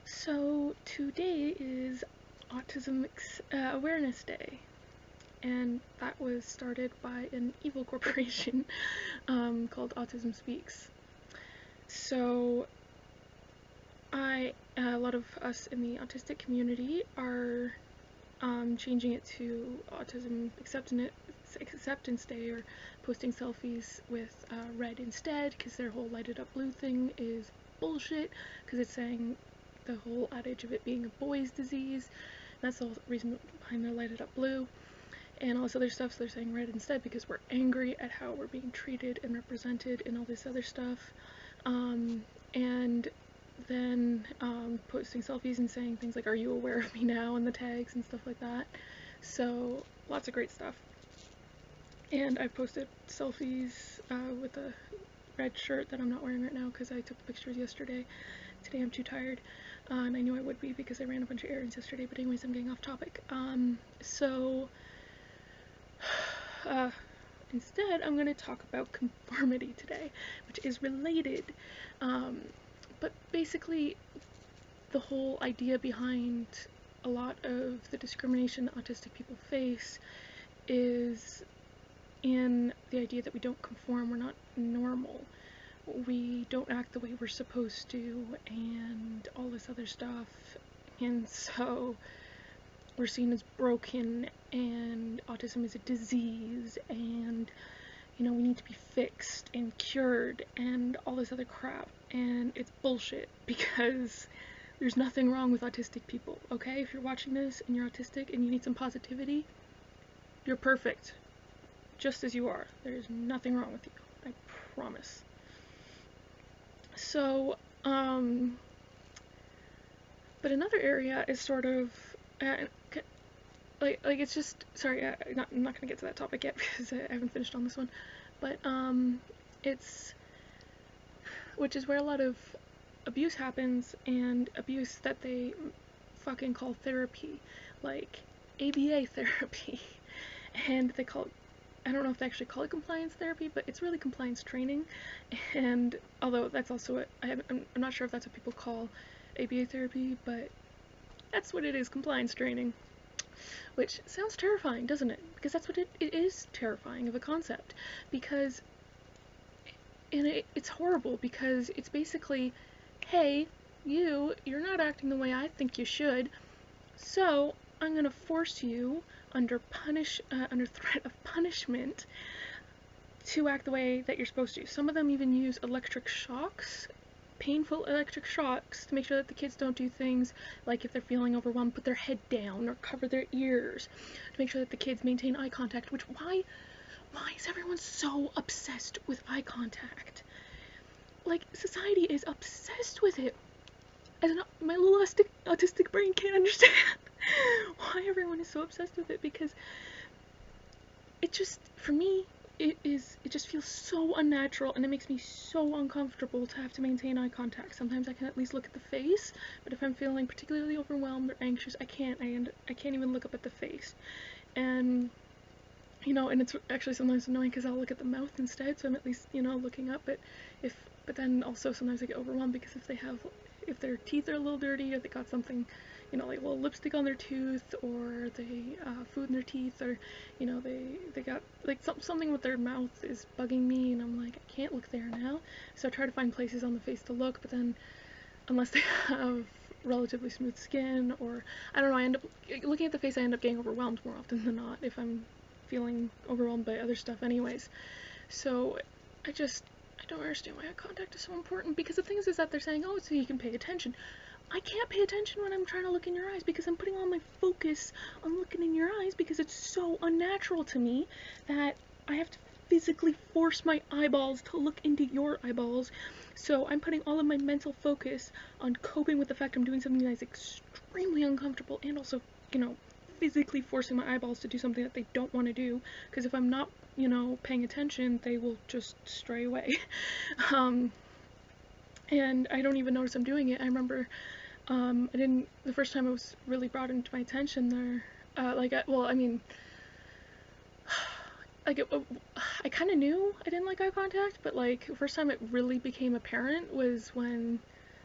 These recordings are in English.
So today is Autism Awareness Day, and that was started by an evil corporation called Autism Speaks. So a lot of us in the autistic community are changing it to Autism Acceptance Day, or posting selfies with red instead, because their whole lighted up blue thing is bullshit, because it's saying the whole adage of it being a boy's disease. That's the whole reason behind the lighted up blue and all this other stuff. So they're saying red instead because we're angry at how we're being treated and represented and all this other stuff. And then posting selfies and saying things like, "Are you aware of me now?" and the tags and stuff like that. So lots of great stuff. And I posted selfies with a red shirt that I'm not wearing right now because I took pictures yesterday. Today I'm too tired, and I knew I would be because I ran a bunch of errands yesterday, but anyways, I'm getting off topic. Instead, I'm going to talk about conformity today, which is related, but basically the whole idea behind a lot of the discrimination autistic people face is in the idea that we don't conform, we're not normal, we don't act the way we're supposed to, and all this other stuff, and so we're seen as broken, and autism is a disease, and we need to be fixed and cured and all this other crap, and it's bullshit, because there's nothing wrong with autistic people, okay? If you're watching this and you're autistic and you need some positivity, you're perfect, just as you are. There's nothing wrong with you, I promise. So, but another area is sort of, like it's just, sorry, I'm not gonna get to that topic yet because I haven't finished on this one, but, which is where a lot of abuse happens, and abuse that they fucking call therapy, like ABA therapy, and they call it, I don't know if they actually call it compliance therapy, but it's really compliance training, and although that's also I'm not sure if that's what people call ABA therapy, but that's what it is, compliance training, which sounds terrifying, doesn't it? Because that's what it is, terrifying of a concept, because it's horrible, because it's basically, hey, you're not acting the way I think you should, so I'm gonna force you under threat of punishment to act the way that you're supposed to. Some of them even use electric shocks, painful electric shocks, to make sure that the kids don't do things like, if they're feeling overwhelmed, put their head down or cover their ears, to make sure that the kids maintain eye contact, which, why is everyone so obsessed with eye contact? Like, society is obsessed with it. And my little autistic brain can't understand why everyone is so obsessed with it, because it just, for me, it just feels so unnatural, and it makes me so uncomfortable to have to maintain eye contact. Sometimes I can at least look at the face, but if I'm feeling particularly overwhelmed or anxious, I can't even look up at the face. And and it's actually sometimes annoying because I'll look at the mouth instead, so I'm at least, looking up, but then also sometimes I get overwhelmed because if their teeth are a little dirty, or they got something, like a little lipstick on their tooth, or they food in their teeth, or they got like something with their mouth is bugging me, and I'm like, I can't look there now, so I try to find places on the face to look, but then unless they have relatively smooth skin, or I don't know, I end up looking at the face, I end up getting overwhelmed more often than not if I'm feeling overwhelmed by other stuff anyways. So I don't understand why eye contact is so important, because the thing is that they're saying, oh, so you can pay attention. I can't pay attention when I'm trying to look in your eyes, because I'm putting all my focus on looking in your eyes, because it's so unnatural to me that I have to physically force my eyeballs to look into your eyeballs. So I'm putting all of my mental focus on coping with the fact I'm doing something that is extremely uncomfortable, and also, physically forcing my eyeballs to do something that they don't want to do, because if I'm not, paying attention, they will just stray away. And I don't even notice I'm doing it. I remember, the first time it was really brought into my attention there, I kind of knew I didn't like eye contact, but like, the first time it really became apparent was when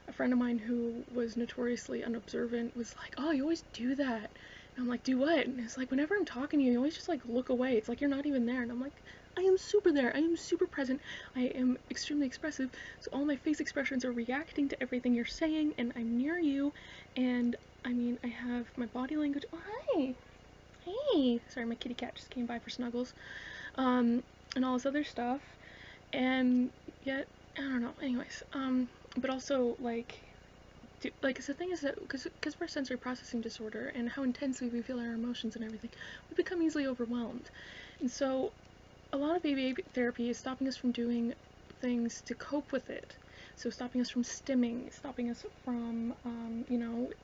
a friend of mine who was notoriously unobservant was like, oh, you always do that. And I'm like, do what? And it's like, whenever I'm talking to you, you always just like look away. It's like you're not even there. And I'm like, I am super there. I am super present. I am extremely expressive. So all my face expressions are reacting to everything you're saying, and I'm near you. And I mean, I have my body language. Oh, hi. Hey. Sorry, my kitty cat just came by for snuggles. And all this other stuff. And yet, I don't know. Anyways, but also like the thing is that because we're sensory processing disorder and how intensely we feel our emotions and everything, we become easily overwhelmed. And so a lot of ABA therapy is stopping us from doing things to cope with it. So stopping us from stimming, stopping us from,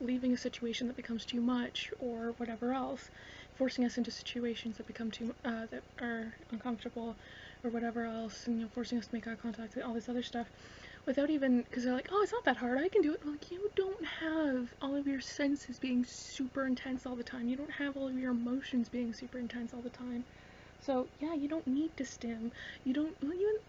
leaving a situation that becomes too much or whatever else, forcing us into situations that become that are uncomfortable or whatever else, and forcing us to make eye contact and all this other stuff, without even, because they're like, oh, it's not that hard, I can do it. Like, you don't have all of your senses being super intense all the time. You don't have all of your emotions being super intense all the time. So yeah, you don't need to stim. You don't,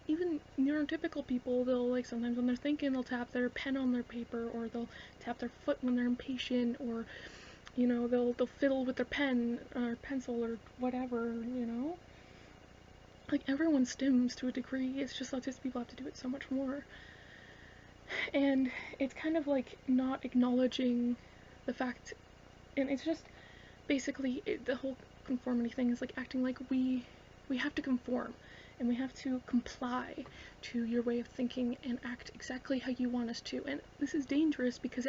even neurotypical people, they'll like sometimes when they're thinking, they'll tap their pen on their paper, or they'll tap their foot when they're impatient, or they'll fiddle with their pen or pencil or whatever. Like, everyone stims to a degree. It's just autistic people have to do it so much more. And it's kind of like not acknowledging the fact, and it's just basically the whole conformity thing is like acting like we have to conform and we have to comply to your way of thinking and act exactly how you want us to. And this is dangerous because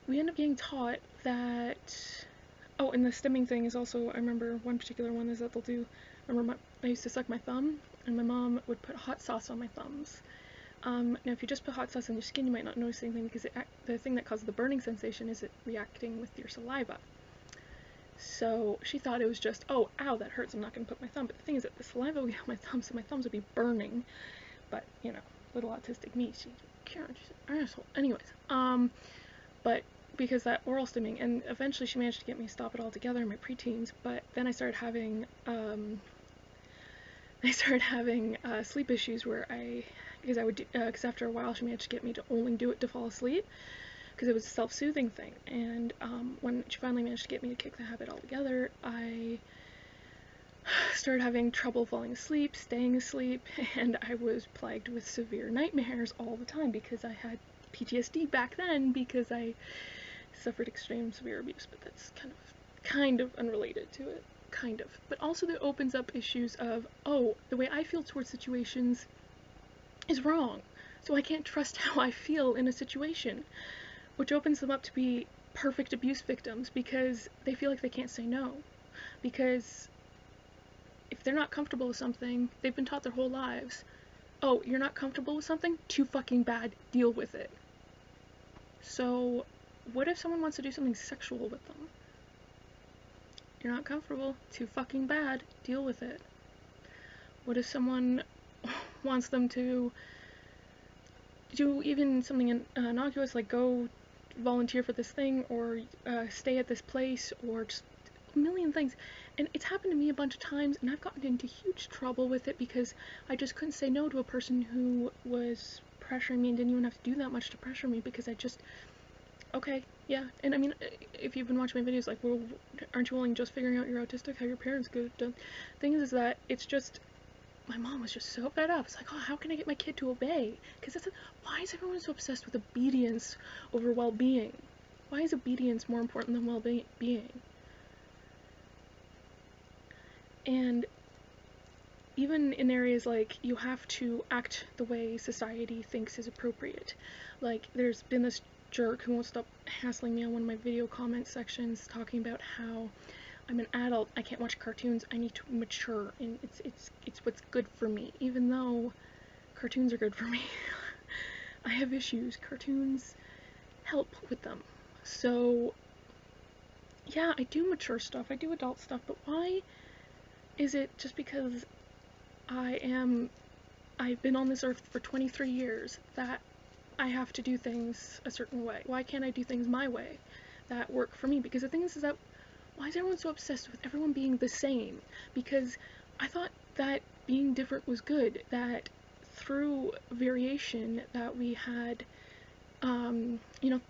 we end up getting taught that, oh, and the stimming thing is also, I remember one particular one is that I used to suck my thumb, and my mom would put hot sauce on my thumbs. Now if you just put hot sauce on your skin, you might not notice anything because the thing that causes the burning sensation is it reacting with your saliva. So she thought it was just, oh, ow, that hurts, I'm not going to put my thumb. But the thing is that the saliva would get on my thumbs, so my thumbs would be burning. But, little autistic me, she's an asshole. Anyways, but because that oral stimming, and eventually she managed to get me to stop it altogether in my preteens, but then I started having, sleep issues where because after a while she managed to get me to only do it to fall asleep, because it was a self-soothing thing. And when she finally managed to get me to kick the habit altogether, I started having trouble falling asleep, staying asleep, and I was plagued with severe nightmares all the time because I had PTSD back then because I suffered extreme severe abuse. But that's kind of unrelated to it. Kind of. But also that opens up issues of, oh, the way I feel towards situations is wrong, so I can't trust how I feel in a situation, which opens them up to be perfect abuse victims because they feel like they can't say no. Because if they're not comfortable with something, they've been taught their whole lives, oh, you're not comfortable with something? Too fucking bad, deal with it. So what if someone wants to do something sexual with them? You're not comfortable, too fucking bad, deal with it. What if someone wants them to do even something innocuous, like go volunteer for this thing, or stay at this place, or just a million things? And it's happened to me a bunch of times, and I've gotten into huge trouble with it because I just couldn't say no to a person who was pressuring me and didn't even have to do that much to pressure me, because I just, okay, yeah. And I mean, if you've been watching my videos, like, well, aren't you willing just figuring out you're autistic, how your parents could have done? Thing is that it's just, my mom was just so fed up. It's like, oh, how can I get my kid to obey? Because why is everyone so obsessed with obedience over well-being? Why is obedience more important than well-being? And even in areas like you have to act the way society thinks is appropriate. Like, there's been this jerk who won't stop hassling me on one of my video comment sections talking about how I'm an adult, I can't watch cartoons, I need to mature, and it's what's good for me, even though cartoons are good for me. I have issues. Cartoons help with them. So yeah, I do mature stuff, I do adult stuff, but why is it just because I've been on this earth for 23 years that I have to do things a certain way? Why can't I do things my way that work for me? Because the thing is that, why is everyone so obsessed with everyone being the same? Because I thought that being different was good, that through variation that we had You know,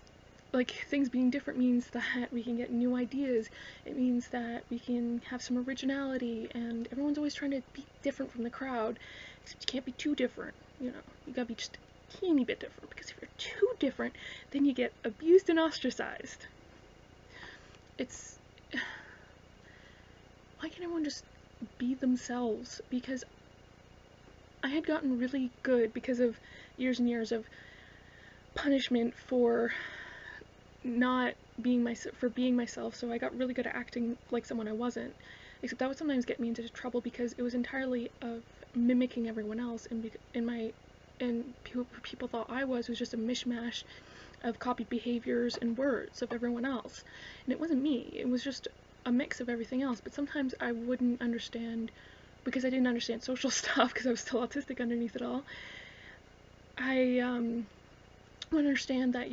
like, things being different means that we can get new ideas. It means that we can have some originality, and everyone's always trying to be different from the crowd, except you can't be too different, you know. You gotta be just a teeny bit different, because if you're too different, then you get abused and ostracized. It's... Why can't everyone just be themselves? Because I had gotten really good because of years and years of punishment for not being myself, so I got really good at acting like someone I wasn't. Except that would sometimes get me into trouble because it was entirely of mimicking everyone else, and people thought I was just a mishmash of copied behaviors and words of everyone else. And it wasn't me, it was just a mix of everything else. But sometimes I wouldn't understand, because I didn't understand social stuff, because I was still autistic underneath it all. I understand that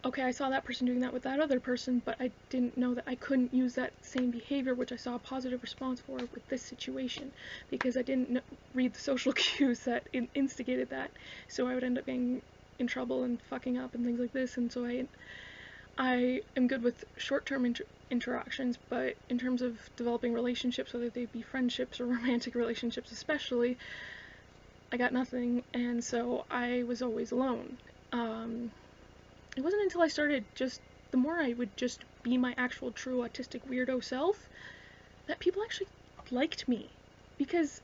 okay, I saw that person doing that with that other person, but I didn't know that I couldn't use that same behavior, which I saw a positive response for, with this situation, because I didn't read the social cues that instigated that. So I would end up getting in trouble and fucking up and things like this. And so I am good with short-term interactions, but in terms of developing relationships, whether they be friendships or romantic relationships especially, I got nothing, and so I was always alone. It wasn't until I started the more I would just be my actual true autistic weirdo self, that people actually liked me. Because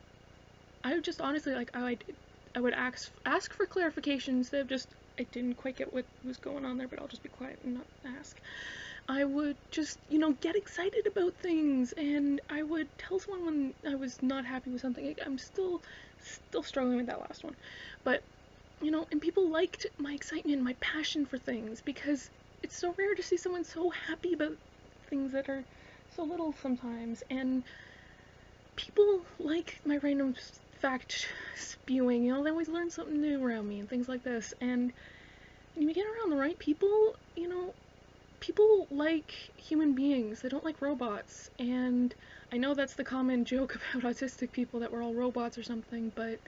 I would just honestly, like, I would ask for clarifications instead of just, I didn't quite get what was going on there, but I'll just be quiet and not ask. I would just, you know, get excited about things, and I would tell someone when I was not happy with something. I'm still struggling with that last one. But, you know, and people liked my excitement, my passion for things, because it's so rare to see someone so happy about things that are so little sometimes. And people like my random fact spewing, you know, they always learn something new around me and things like this. And when you get around the right people, you know, people like human beings, they don't like robots. And I know that's the common joke about autistic people, that we're all robots or something, but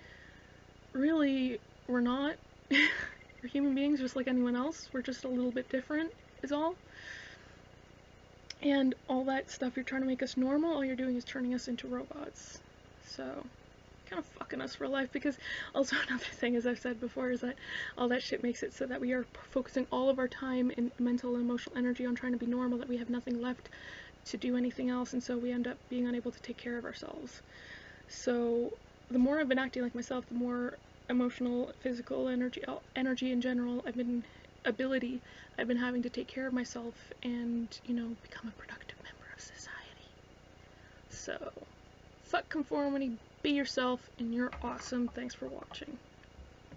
really, we're not. We're human beings just like anyone else. We're just a little bit different, is all. And all that stuff you're trying to make us normal, all you're doing is turning us into robots. So, kind of fucking us for life. Because also another thing, as I've said before, is that all that shit makes it so that we are focusing all of our time and mental and emotional energy on trying to be normal, that we have nothing left to do anything else, and so we end up being unable to take care of ourselves. So the more I've been acting like myself, the more emotional, physical energy in general I've been having to take care of myself and, you know, become a productive member of society. So, fuck conformity, be yourself, and you're awesome. Thanks for watching.